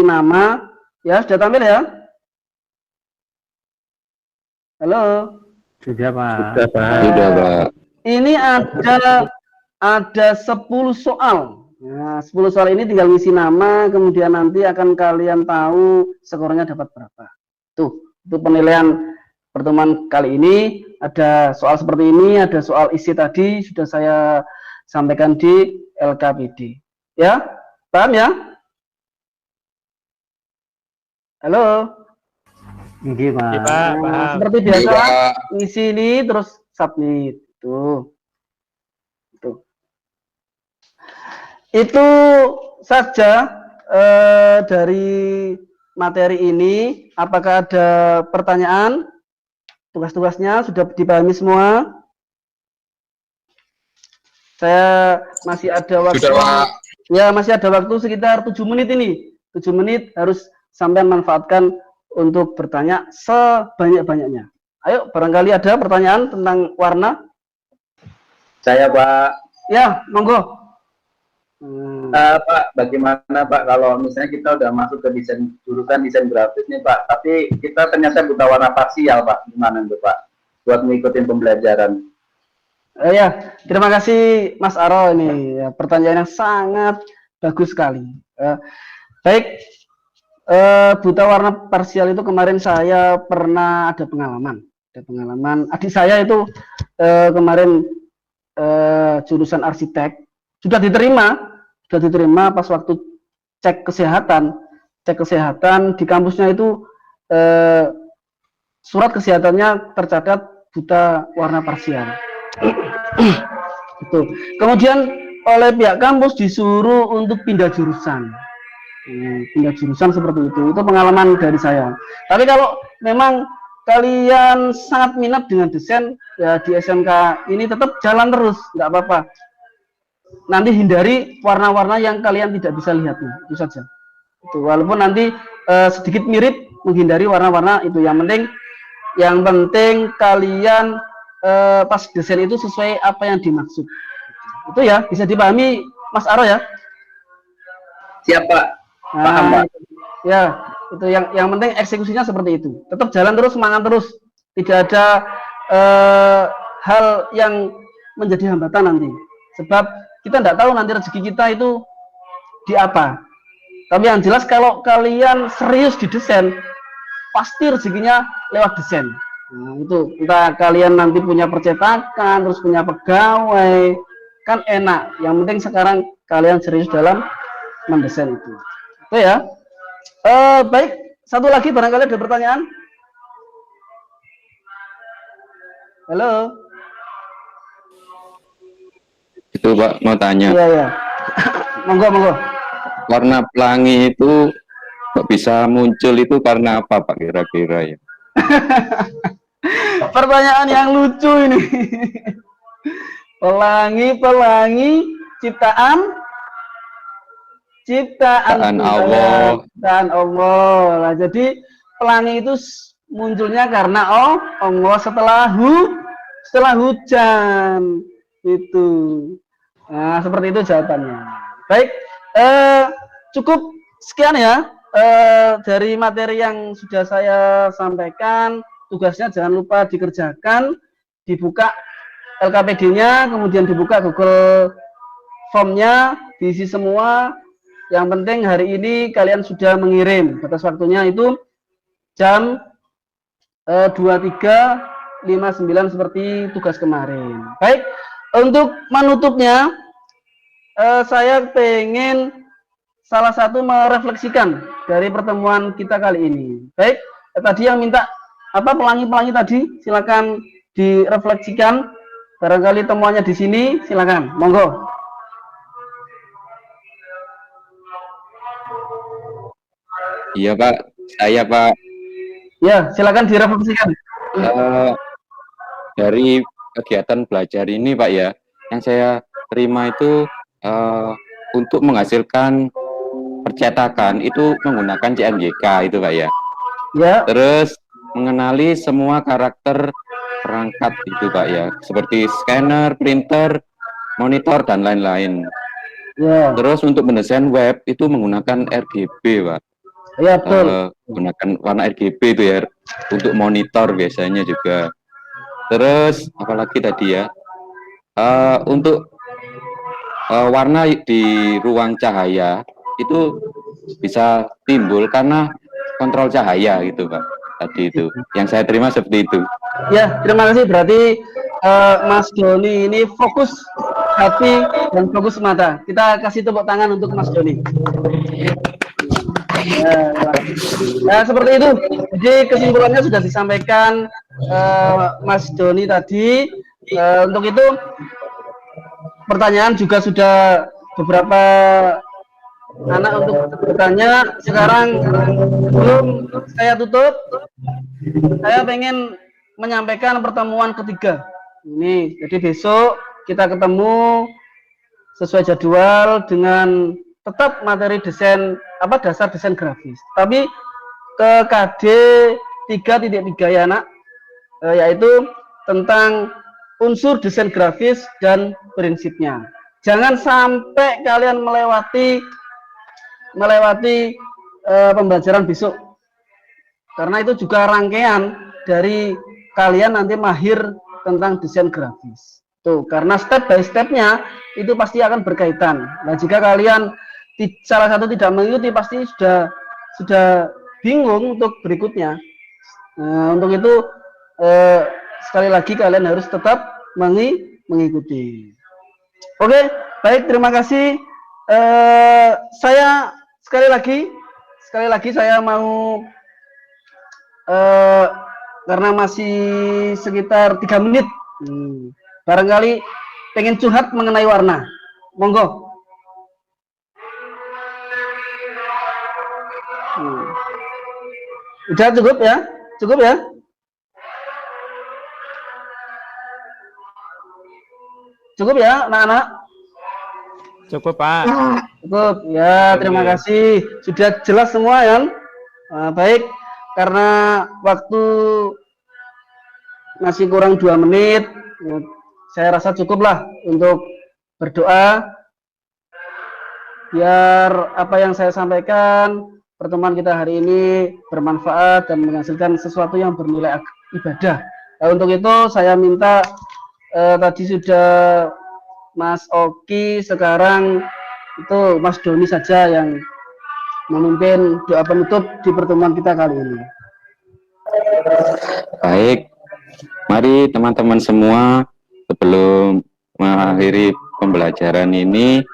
nama ya. Sudah tampil ya? Halo. Sudah Pak. Sudah Pak. Ini ada 10 soal. Nah, 10 soal ini tinggal ngisi nama, kemudian nanti akan kalian tahu skornya dapat berapa. Itu penilaian pertemuan kali ini. Ada soal seperti ini, ada soal isi tadi sudah saya sampaikan di LKPD. Ya, paham ya? Halo. Ini Pak. Iya, Pak, paham. Seperti biasa, Iya. ngisi ini terus submit. Itu saja dari materi ini. Apakah ada pertanyaan? Tugas-tugasnya sudah dipahami semua? Saya masih ada waktu. Sudah, Pak. Ya, masih ada waktu sekitar 7 menit ini. 7 menit harus sampai manfaatkan untuk bertanya sebanyak-banyaknya. Ayo, barangkali ada pertanyaan tentang warna? Saya Pak. Ya, monggo. Pak, bagaimana Pak kalau misalnya kita udah masuk ke jurusan desain grafis nih Pak, tapi kita ternyata buta warna parsial Pak, gimana tuh Pak buat mengikuti pembelajaran? Ya, terima kasih Mas Aro ini ya, pertanyaan yang sangat bagus sekali. Baik, buta warna parsial itu kemarin saya pernah ada pengalaman. Adik saya itu kemarin jurusan arsitek sudah diterima pas waktu cek kesehatan di kampusnya itu surat kesehatannya tercatat buta warna parsial. Itu. Kemudian oleh pihak kampus disuruh untuk pindah jurusan. Seperti itu. Itu pengalaman dari saya. Tapi kalau memang kalian sangat minat dengan desain ya di SMK ini tetap jalan terus, nggak apa-apa. Nanti hindari warna-warna yang kalian tidak bisa lihat, itu saja. Itu walaupun nanti sedikit mirip, menghindari warna-warna itu. Yang penting kalian pas desain itu sesuai apa yang dimaksud. Itu ya, bisa dipahami Mas Aro ya. Siap Pak. Paham Pak. Ya, itu yang penting eksekusinya seperti itu. Tetap jalan terus, semangat terus. Tidak ada hal yang menjadi hambatan nanti. Sebab kita tidak tahu nanti rezeki kita itu di apa. Tapi yang jelas kalau kalian serius di desain, pasti rezekinya lewat desain. Nah, itu entah kalian nanti punya percetakan, terus punya pegawai, kan enak. Yang penting sekarang kalian serius dalam mendesain itu. Itu ya. Baik, satu lagi barangkali ada pertanyaan. Halo. Itu Pak mau tanya. Iya, iya. Monggo. Warna pelangi itu kok bisa muncul itu karena apa Pak kira-kira ya? Pertanyaan yang lucu ini. Pelangi ciptaan Allah. Ciptaan Allah. Nah, jadi pelangi itu munculnya karena Allah setelah hujan itu. Nah, seperti itu jawabannya. Baik, cukup sekian ya dari materi yang sudah saya sampaikan. Tugasnya jangan lupa dikerjakan, dibuka LKPD-nya, kemudian dibuka Google Form-nya, diisi semua. Yang penting hari ini kalian sudah mengirim. Batas waktunya itu jam 23.59 seperti tugas kemarin. Baik, untuk menutupnya saya pengen salah satu merefleksikan dari pertemuan kita kali ini. Baik, tadi yang minta pelangi-pelangi tadi, silakan direfleksikan. Barangkali temuannya di sini, silakan, monggo. Iya Pak, saya Pak. Ya, silakan direfleksikan. Dari kegiatan belajar ini Pak ya, yang saya terima itu untuk menghasilkan percetakan itu menggunakan CMYK itu Pak ya. Ya. Terus mengenali semua karakter perangkat itu Pak ya, seperti scanner, printer, monitor dan lain-lain. Ya. Terus untuk mendesain web itu menggunakan RGB Pak. Ya, betul. Menggunakan warna RGB itu ya untuk monitor biasanya juga. Terus apalagi tadi ya, untuk warna di ruang cahaya itu bisa timbul karena kontrol cahaya gitu Pak. Tadi itu yang saya terima seperti itu. Ya, terima kasih. Berarti Mas Doni ini fokus hati dan fokus mata. Kita kasih tepuk tangan untuk Mas Doni. Ya, seperti itu. Jadi kesimpulannya sudah disampaikan Mas Doni tadi. Untuk itu pertanyaan juga sudah beberapa anak untuk bertanya. Sekarang sebelum saya tutup, saya pengen menyampaikan pertemuan ketiga. Ini, jadi besok kita ketemu sesuai jadwal dengan tetap materi desain dasar desain grafis. Tapi ke KD 3.3 ya Nak, yaitu tentang unsur desain grafis dan prinsipnya. Jangan sampai kalian melewati pembelajaran besok, karena itu juga rangkaian dari kalian nanti mahir tentang desain grafis. Tuh, karena step by stepnya itu pasti akan berkaitan. Nah, jika kalian salah satu tidak mengikuti, pasti sudah bingung untuk berikutnya. Nah, untuk itu sekali lagi kalian harus tetap mengikuti. Oke, baik, terima kasih. Saya sekali lagi saya mau karena masih sekitar 3 menit, barangkali pengen curhat mengenai warna, monggo. Udah cukup ya, anak-anak. Cukup Pak. Cukup ya, terima kasih. Sudah jelas semua ya. Baik, karena waktu masih kurang 2 menit, saya rasa cukuplah untuk berdoa biar apa yang saya sampaikan pertemuan kita hari ini bermanfaat dan menghasilkan sesuatu yang bernilai ibadah. Nah, untuk itu saya minta tadi sudah Mas Oki, sekarang itu Mas Doni saja yang memimpin doa penutup di pertemuan kita kali ini. Baik, mari teman-teman semua sebelum mengakhiri pembelajaran ini,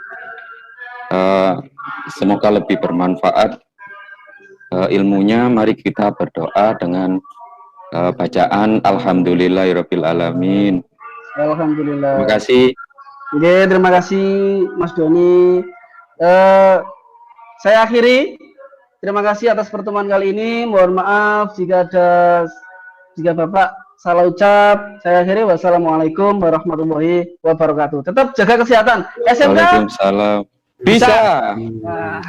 semoga lebih bermanfaat ilmunya. Mari kita berdoa dengan bacaan Alhamdulillahirabbil alamin. Alhamdulillah. Terima kasih. Oke, terima kasih Mas Doni. Saya akhiri. Terima kasih atas pertemuan kali ini. Mohon maaf jika Bapak salah ucap. Saya akhiri. Wassalamualaikum warahmatullahi wabarakatuh. Tetap jaga kesehatan. SMK. Waalaikumsalam. Bisa. Nah,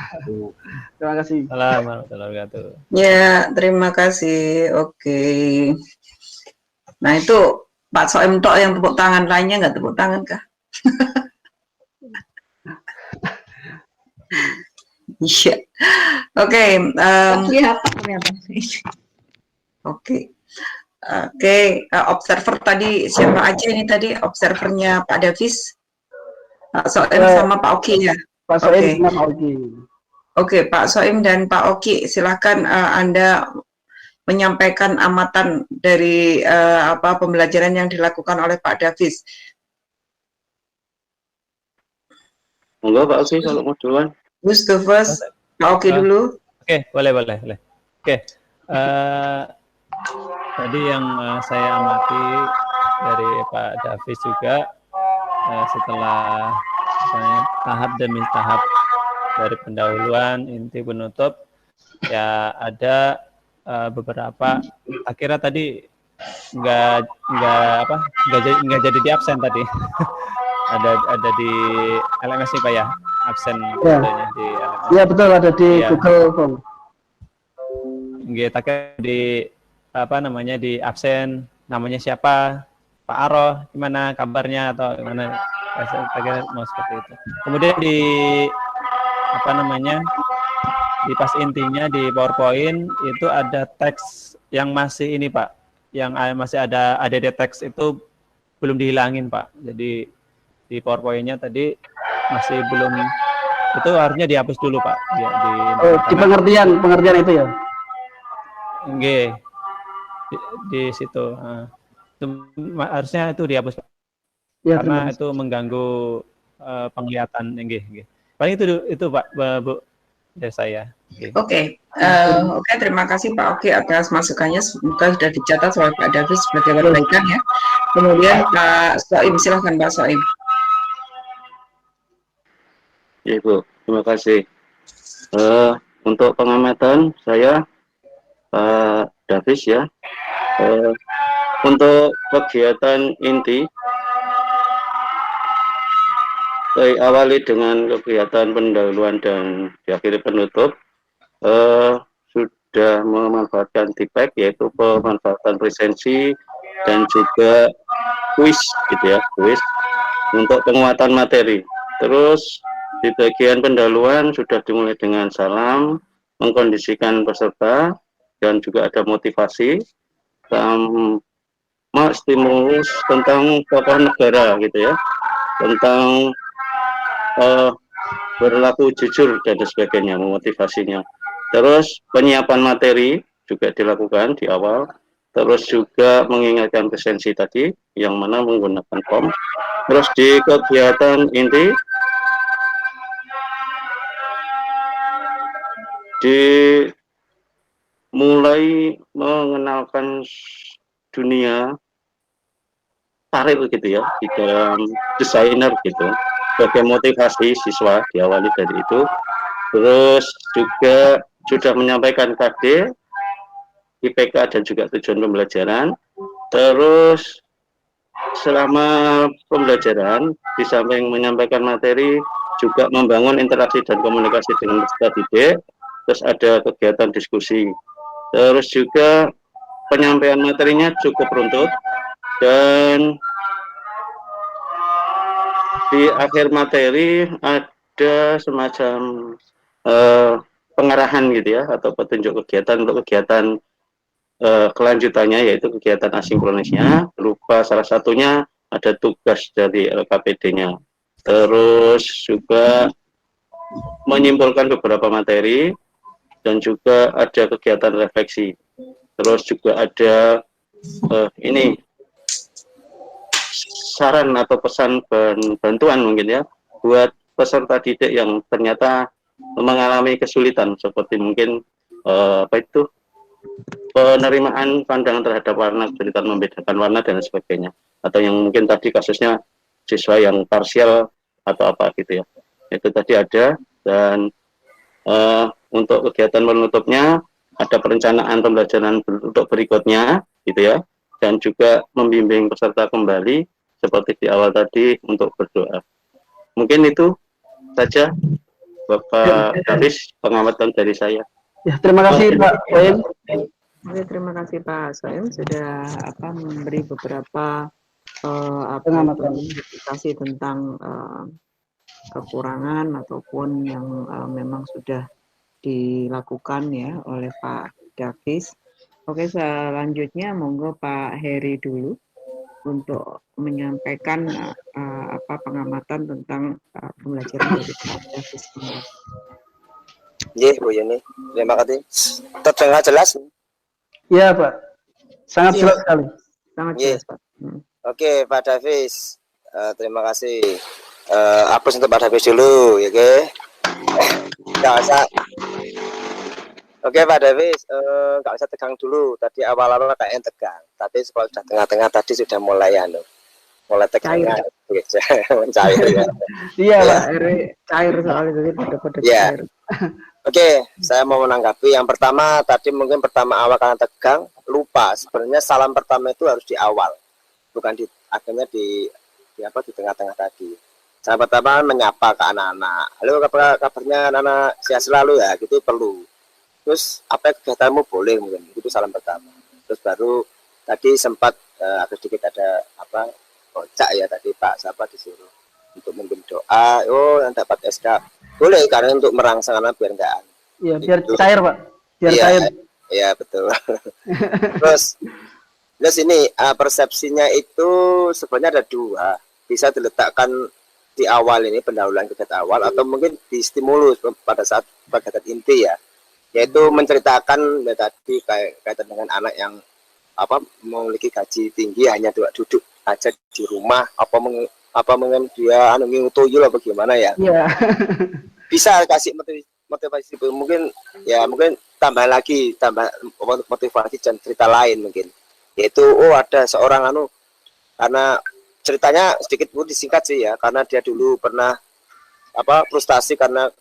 terima kasih. Assalamualaikum warahmatullahi wabarakatuh. Ya, terima kasih. Oke. Nah, itu Pak Soem tok yang tepuk tangan, lainnya nggak tepuk tangan kah? Iya. Oke. Oke. Oke. Observer tadi siapa aja ini tadi? Observernya Pak Davis, Pak Soem sama Pak Oki ya. Pak Soem Oke. sama Pak Oki. Oke, Pak Soem dan Pak Oki, silakan Anda menyampaikan amatan dari pembelajaran yang dilakukan oleh Pak Davis. Monggo Pak Oki kalau mau duluan. Who's the first? Pak Oki dulu. Oke, boleh. Oke, tadi yang saya amati dari Pak Davis juga, setelah tahap demi tahap dari pendahuluan, inti, penutup, ya ada beberapa, akhirnya tadi nggak jadi di absen tadi. ada di LMS nih Pak ya, absen Ya. di LMS. Iya betul, ada di Iya. Google Form. Kita di absen, namanya siapa, Pak Aroh, gimana kabarnya atau gimana, saya mau seperti itu. Kemudian di pas intinya di PowerPoint itu ada teks yang masih ini Pak, yang masih ada ADD teks itu belum dihilangin Pak. Jadi di PowerPoint-nya tadi masih belum, itu harusnya dihapus dulu Pak. Di pengertian itu ya. Nggih, di situ. Itu harusnya itu dihapus Ya, karena itu mengganggu penglihatan. Nggih. Paling itu Pak, Bu, dari saya. Oke, terima kasih Pak Oki atas masukannya. Semoga sudah dicatat oleh Pak Davis sebagai perbaikan ya. Kemudian Pak Soim, silahkan Pak Soim. Ya Ibu, terima kasih. Untuk pengamatan saya Pak Davis ya. Untuk kegiatan inti, awali dengan kegiatan pendahuluan dan diakhiri penutup, sudah memanfaatkan TPEC, yaitu pemanfaatan presensi dan juga kuis gitu ya, kuis untuk penguatan materi. Terus di bagian pendahuluan sudah dimulai dengan salam, mengkondisikan peserta, dan juga ada motivasi sama stimulus tentang tokoh negara gitu ya, tentang berlaku jujur dan sebagainya, memotivasinya. Terus penyiapan materi juga dilakukan di awal, terus juga mengingatkan presensi tadi yang mana menggunakan form. Terus di kegiatan inti mulai mengenalkan dunia karir gitu ya di dalam desainer gitu, sebagai motivasi siswa diawali dari itu. Terus juga sudah menyampaikan KD, IPK dan juga tujuan pembelajaran. Terus selama pembelajaran di samping menyampaikan materi juga membangun interaksi dan komunikasi dengan peserta didik. Terus ada kegiatan diskusi. Terus juga penyampaian materinya cukup runtut, dan di akhir materi ada semacam pengarahan gitu ya, atau petunjuk kegiatan untuk kegiatan kelanjutannya, yaitu kegiatan asinkronisnya. Lupa salah satunya ada tugas dari LKPD-nya. terus juga menyimpulkan beberapa materi, dan juga ada kegiatan refleksi. Terus juga ada ini saran atau pesan bantuan mungkin ya buat peserta didik yang ternyata mengalami kesulitan seperti mungkin apa itu penerimaan pandangan terhadap warna, kesulitan membedakan warna dan sebagainya, atau yang mungkin tadi kasusnya siswa yang parsial atau apa gitu ya, itu tadi ada. Dan untuk kegiatan penutupnya ada perencanaan pembelajaran untuk berikutnya gitu ya, dan juga membimbing peserta kembali seperti di awal tadi untuk berdoa. Mungkin itu saja Bapak Davis, pengamatan dari saya. Ya, terima kasih Pak Soim. Oke, terima kasih Pak Soim sudah memberi beberapa Pengamatan. indikasi tentang kekurangan ataupun yang memang sudah dilakukan ya oleh Pak Davis. Oke, selanjutnya monggo Pak Heri dulu untuk menyampaikan pengamatan tentang pembelajaran dari Pak Davis. Iya, Bu Yuni. Terima kasih. Terdengar jelas? Ya Pak, sangat jelas sekali. Sangat Iya. jelas Pak. Oke, Pak Davis. Terima kasih. Aplaus untuk Pak Davis dulu, ya oke? Nggak usah. Oke Pak Davis, nggak usah tegang dulu. Tadi awal-awal kayaknya tegang. Tapi kalau sudah tengah-tengah tadi sudah mulai mulai tegang. Mencair ya. Iya Pak. Cair soalnya jadi pada Iya. cair. Oke, saya mau menanggapi. Yang pertama tadi mungkin awal karena tegang, lupa. Sebenarnya salam pertama itu harus di awal, bukan di akhirnya di tengah-tengah tadi. Salam pertama menyapa ke anak-anak. Halo, kabarnya anak-anak sehat selalu ya, gitu perlu. Terus apa kegiatanmu boleh mungkin itu salam pertama. Terus baru tadi sempat agak sedikit ada kocak ya tadi Pak siapa disuruh untuk memimpin doa. Oh, yang dapat SK boleh karena untuk merangsang anak biar enggak. Iya, biar cair Pak. Biar Iya, cair. iya betul. Terus ini persepsinya itu sebenarnya ada dua. Bisa diletakkan di awal ini pendahuluan kegiatan awal atau mungkin distimulus pada saat kegiatan inti ya. Yaitu menceritakan ya tadi kaitan dengan anak yang memiliki gaji tinggi hanya duduk aja di rumah mungkin dia tuyul apa gimana ya. Iya. Bisa kasih motivasi mungkin tambah motivasi dan cerita lain mungkin. Yaitu ada seorang karena ceritanya sedikit disingkat sih ya, karena dia dulu pernah frustasi karena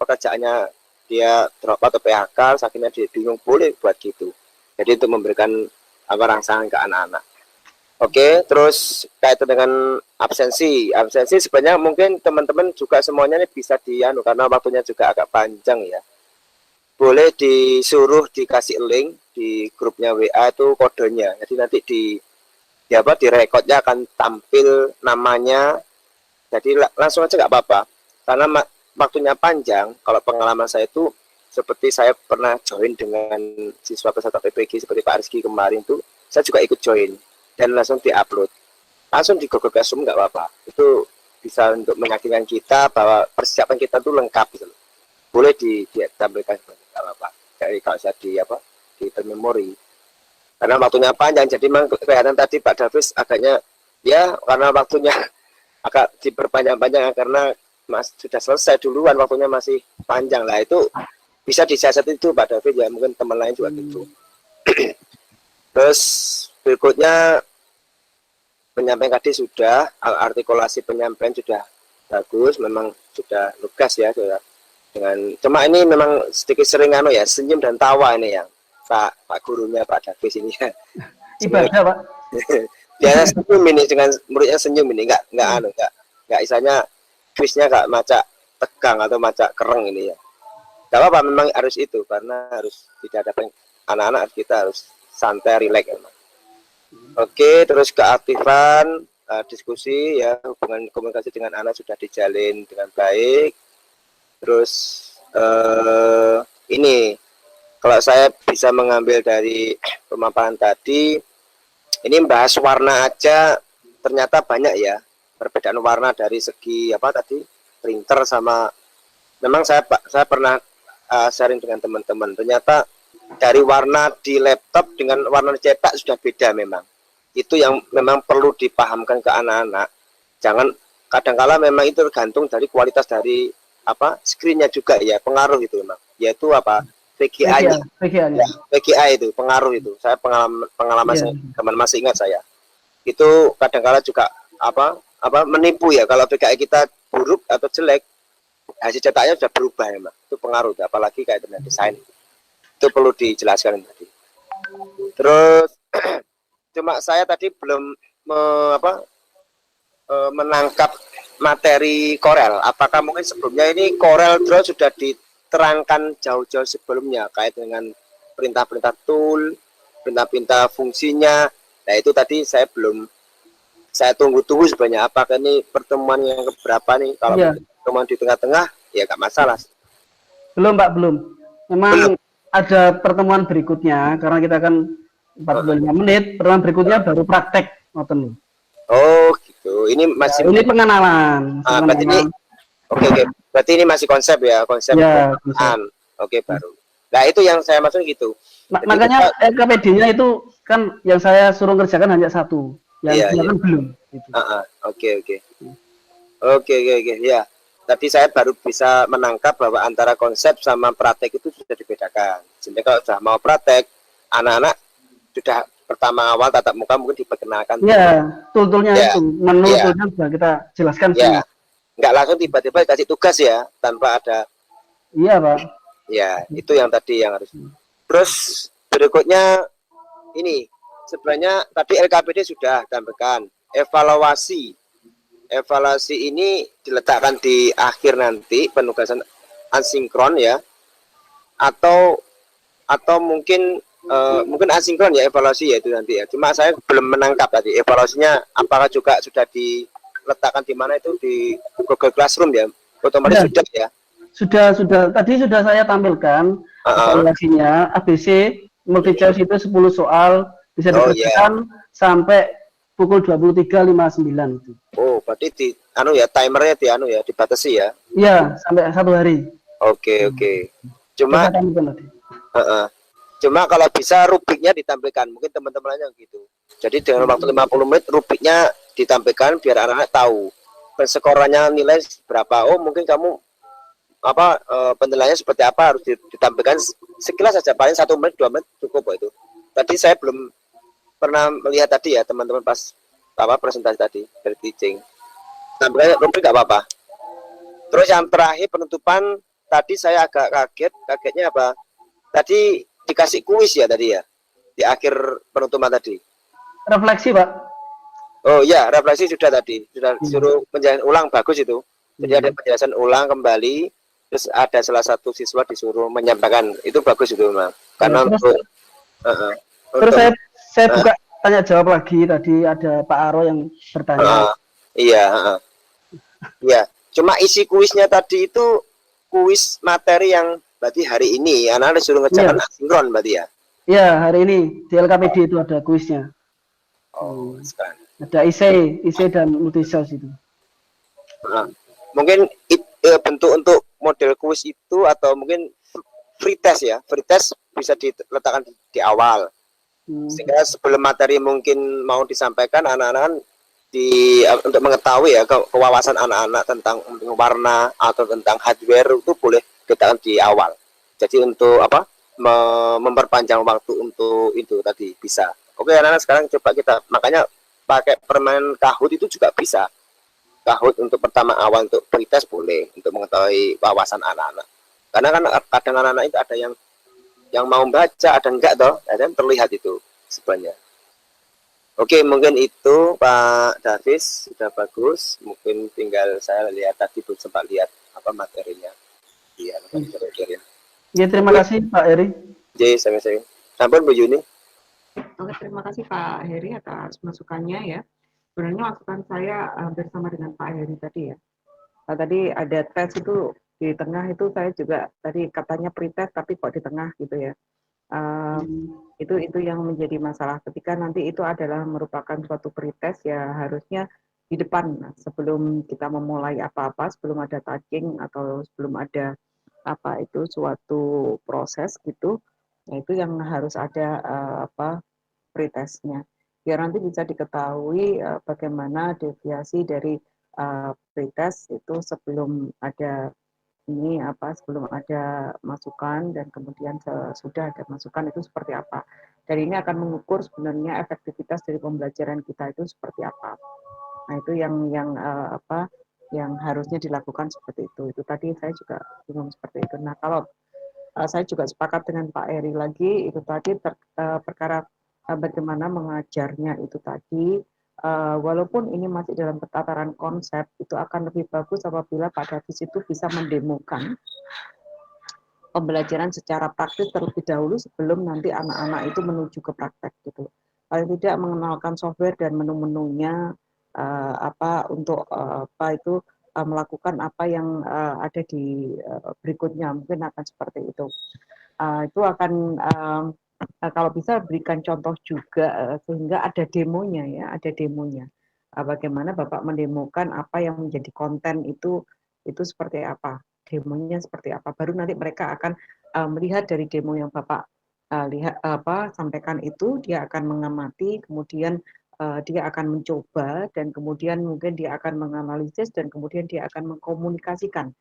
pekerjaannya dia drop atau PHK, akhirnya dia bingung boleh buat gitu. Jadi untuk memberikan rangsangan ke anak-anak. Oke, terus kaitan dengan absensi sebenarnya mungkin teman-teman juga semuanya ini bisa karena waktunya juga agak panjang ya. Boleh disuruh dikasih link di grupnya WA itu kodenya. Jadi nanti di rekodnya akan tampil namanya. Jadi langsung aja nggak apa-apa. Karena waktunya panjang, kalau pengalaman saya itu seperti saya pernah join dengan siswa peserta PPG seperti Pak Rizky kemarin tuh, saya juga ikut join dan langsung diupload, langsung di Google Classroom nggak apa-apa. Itu bisa untuk meyakinkan kita bahwa persiapan kita tuh lengkap gitu. Boleh ditampilkan nggak apa-apa. Jadi kalau saya di memori, karena waktunya panjang, jadi memang kelihatan tadi Pak Davis agaknya ya karena waktunya agak diperpanjang-panjang karena sudah selesai duluan, waktunya masih panjang lah. Itu bisa disiasati itu Pak David ya, mungkin teman lain juga gitu. Terus berikutnya penyampaian tadi sudah, artikulasi penyampaian sudah bagus, memang sudah lugas ya sudah. Cuma ini memang sedikit sering senyum dan tawa ini ya Pak gurunya Pak Davis ini ya. Ibadah Pak. Dia senyum ini dengan muridnya, senyum ini enggak isanya kuisnya gak macak tegang atau macak kereng ini ya. Gak apa-apa, memang harus itu karena harus tidak ada anak-anak, kita harus santai, rileks ya. Oke, terus keaktifan diskusi ya, hubungan komunikasi dengan anak sudah dijalin dengan baik. Terus ini kalau saya bisa mengambil dari pemaparan tadi, ini bahas warna aja ternyata banyak ya. perbedaan warna dari segi apa tadi printer sama memang saya pernah sharing dengan teman-teman, ternyata dari warna di laptop dengan warna cetak sudah beda memang. Itu yang memang perlu dipahamkan ke anak-anak. Jangan kadangkala memang itu tergantung dari kualitas dari apa screen-nya juga ya, pengaruh itu memang. Yaitu apa? VGA-nya. Ya, VGA itu pengaruh itu. Saya pengalaman saya, teman masih ingat saya. Itu kadangkala juga apa menipu ya, kalau VGA kita buruk atau jelek, hasil cetaknya sudah berubah ya, itu pengaruh, apalagi kayak dengan desain. Itu perlu dijelaskan tadi. Terus cuma saya tadi belum menangkap materi Corel. Apakah mungkin sebelumnya ini Corel Draw sudah diterangkan jauh-jauh sebelumnya kait dengan perintah-perintah tool, perintah-perintah fungsinya. Nah itu tadi saya tunggu-tunggu sebenarnya, apakah ini pertemuan yang keberapa nih? Kalau pertemuan di tengah-tengah ya nggak masalah. Belum Pak, belum. Memang ada pertemuan berikutnya karena kita kan 45 menit, pertemuan berikutnya baru praktek. Oh gitu, ini masih ini pengenalan. Berarti ini oke. Berarti ini masih konsep ya, konsep pengenalan. Oke, baru. Nah itu yang saya maksud gitu. Makanya LKPD-nya itu kan yang saya suruh kerjakan hanya satu, yang kan belum. Gitu. Oke, ya. Tadi saya baru bisa menangkap bahwa antara konsep sama praktek itu sudah dibedakan. Jadi kalau sudah mau praktek, anak-anak sudah pertama awal tatap muka mungkin diperkenalkan. Ya, tool-toolnya itu, menu toolnya sudah kita jelaskan. Ya, nggak langsung tiba-tiba dikasih tugas ya, tanpa ada. Iya Pak. Ya, itu yang tadi yang harus. Terus berikutnya ini, sebenarnya tadi LKPD sudah tambahkan evaluasi. Evaluasi ini diletakkan di akhir nanti, penugasan asinkron ya, atau mungkin asinkron ya evaluasi ya itu nanti ya. Cuma saya belum menangkap tadi evaluasinya apakah juga sudah diletakkan di mana itu di Google Classroom ya, otomatis sudah ya. Sudah tadi sudah saya tampilkan evaluasinya ABC multi choice itu 10 soal bisa dikerjakan sampai pukul 23.59 itu. Oh, berarti timernya dibatasi ya? Iya, sampai 1 hari. Oke. Cuma cuma kalau bisa rubriknya ditampilkan, mungkin teman-teman lainnya gitu. Jadi dengan waktu 50 menit rubriknya ditampilkan biar anak-anak tahu penskorannya nilai berapa. Oh, mungkin kamu penilaiannya seperti apa harus ditampilkan sekilas saja, paling 1 menit 2 menit cukup itu. Tadi saya belum pernah melihat tadi ya teman-teman pas presentasi tadi dari teaching. Tampilkan rubrik nggak apa-apa. Terus yang terakhir penutupan tadi saya agak kagetnya apa? Tadi dikasih kuis ya tadi ya di akhir penutupan tadi. Refleksi Pak. Oh ya, refleksi sudah tadi sudah disuruh penjelasan ulang, bagus itu. Jadi ada penjelasan ulang kembali, terus ada salah satu siswa disuruh menyampaikan, itu bagus itu memang. Karena terus saya buka tanya jawab lagi, tadi ada Pak Aro yang bertanya. Iya. Cuma isi kuisnya tadi itu kuis materi yang berarti hari ini anak disuruh ngerjakan asinkron berarti ya? Iya, hari ini di LKPD itu ada kuisnya. Oh, sekarang. Ada IC dan multi choice itu. Mungkin bentuk untuk model kuis itu atau mungkin free test ya, free test bisa diletakkan di awal. Sehingga sebelum materi mungkin mau disampaikan anak-anak untuk mengetahui ya kewawasan anak-anak tentang warna atau tentang hardware itu boleh diletakkan di awal. Jadi untuk memperpanjang waktu untuk itu tadi bisa. Oke anak-anak sekarang coba kita makanya pakai permainan Kahoot itu juga bisa. Kahoot untuk pertama awal untuk free test boleh untuk mengetahui wawasan anak-anak. Karena kan kadang anak-anak itu ada yang mau baca ada enggak toh, dan terlihat itu sebenarnya. Oke, mungkin itu Pak Davis sudah bagus. Mungkin tinggal saya lihat tadi belum sempat lihat materinya. Iya, kira-kira. Ya, terima kasih Pak Heri. Jadi sama-sama. Sampun Bu Yuni. Oke, terima kasih Pak Heri atas masukannya ya. Sebenarnya masukan saya bersama dengan Pak Heri tadi ya. Tadi ada tes itu di tengah itu saya juga tadi katanya pretest tapi kok di tengah gitu ya. Itu yang menjadi masalah ketika nanti itu adalah merupakan suatu pretest ya harusnya di depan. Nah, sebelum kita memulai apa-apa, sebelum ada tagging atau sebelum ada apa itu suatu proses gitu, nah itu yang harus ada pretestnya. Biar nanti bisa diketahui bagaimana deviasi dari pretest itu sebelum ada ini sebelum ada masukan dan kemudian sesudah ada masukan itu seperti apa. Dan ini akan mengukur sebenarnya efektivitas dari pembelajaran kita itu seperti apa. Nah, itu yang harusnya dilakukan seperti itu. Itu tadi saya juga bingung seperti itu. Nah, kalau saya juga sepakat dengan Pak Eri lagi, itu tadi perkara bagaimana mengajarnya itu tadi, walaupun ini masih dalam tataran konsep, itu akan lebih bagus apabila Pak Davis itu bisa mendemokan pembelajaran secara praktis terlebih dahulu sebelum nanti anak-anak itu menuju ke praktek gitu. Paling tidak mengenalkan software dan menu-menunya untuk melakukan apa yang ada di berikutnya, mungkin akan seperti itu. Itu akan kalau bisa berikan contoh juga sehingga ada demonya ya, ada demonya. Bagaimana Bapak mendemokan apa yang menjadi konten itu seperti apa, demonya seperti apa. Baru nanti mereka akan melihat dari demo yang Bapak sampaikan itu, dia akan mengamati, kemudian dia akan mencoba dan kemudian mungkin dia akan menganalisis dan kemudian dia akan mengkomunikasikan.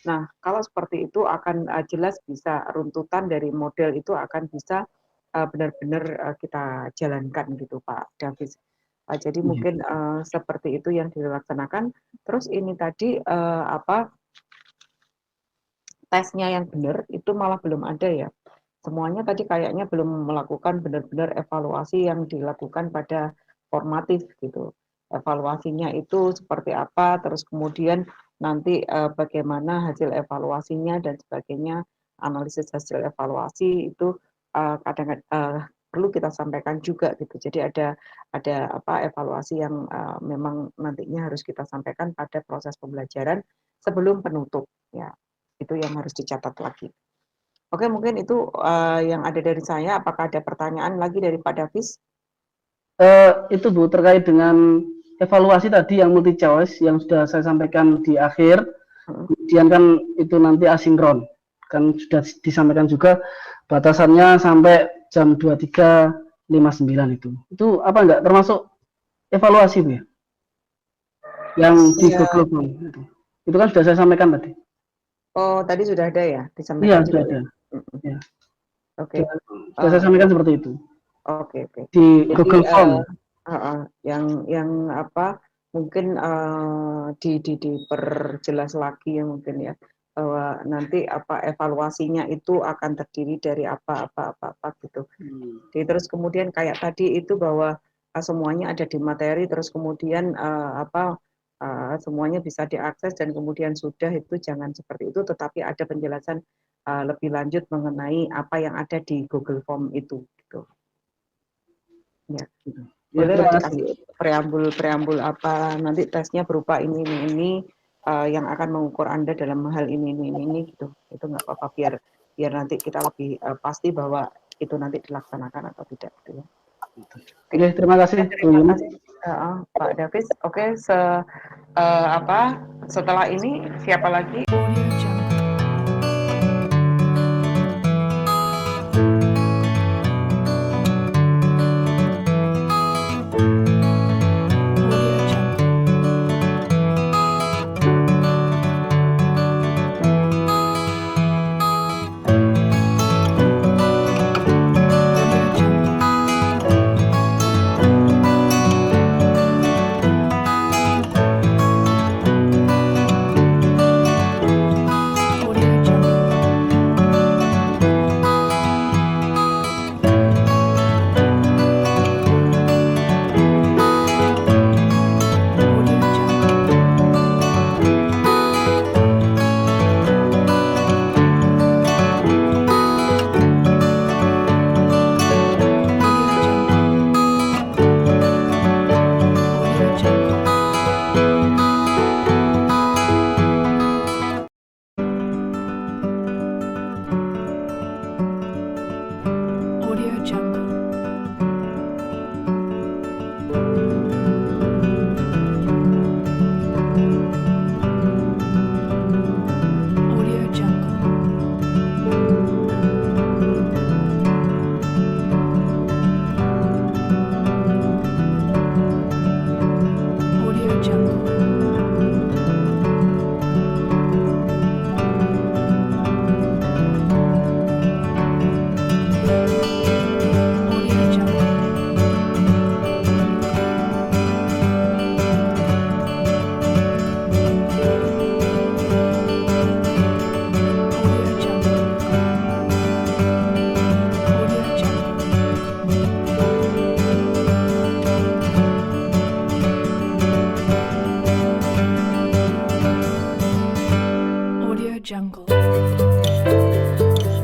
Nah, kalau seperti itu akan jelas bisa runtutan dari model itu akan bisa benar-benar kita jalankan gitu Pak Davis. Jadi mungkin seperti itu yang dilaksanakan. Terus ini tadi tesnya yang benar itu malah belum ada ya. Semuanya tadi kayaknya belum melakukan benar-benar evaluasi yang dilakukan pada formatif gitu. Evaluasinya itu seperti apa, terus kemudian nanti bagaimana hasil evaluasinya dan sebagainya, analisis hasil evaluasi itu kadang-kadang perlu kita sampaikan juga gitu. Jadi ada evaluasi yang memang nantinya harus kita sampaikan pada proses pembelajaran sebelum penutup ya. Itu yang harus dicatat lagi. Oke, mungkin itu yang ada dari saya. Apakah ada pertanyaan lagi dari Pak Davis? Itu Bu, terkait dengan evaluasi tadi yang multi choice yang sudah saya sampaikan di akhir, kemudian kan itu nanti asinkron, kan sudah disampaikan juga batasannya sampai jam 23.59 itu apa enggak termasuk evaluasi Bu ya? Yang di Google Form itu kan sudah saya sampaikan tadi. Oh, tadi sudah ada ya disampaikan? Iya, sudah ada. Ya. Oke. Sudah saya sampaikan seperti itu. Oke. Di jadi, Google Form. Yang mungkin diperjelas lagi ya mungkin ya, bahwa nanti evaluasinya itu akan terdiri dari apa gitu. Jadi terus kemudian kayak tadi itu bahwa semuanya ada di materi, terus kemudian semuanya bisa diakses dan kemudian sudah, itu jangan seperti itu, tetapi ada penjelasan lebih lanjut mengenai apa yang ada di Google Form itu gitu. Ya. Boleh dikasih preambul apa nanti tesnya berupa ini yang akan mengukur Anda dalam hal ini gitu. Itu nggak apa-apa, biar nanti kita lebih pasti bahwa itu nanti dilaksanakan atau tidak gitu ya. Oke, terima kasih. Terima kasih Pak Davis. Oke, setelah ini siapa lagi?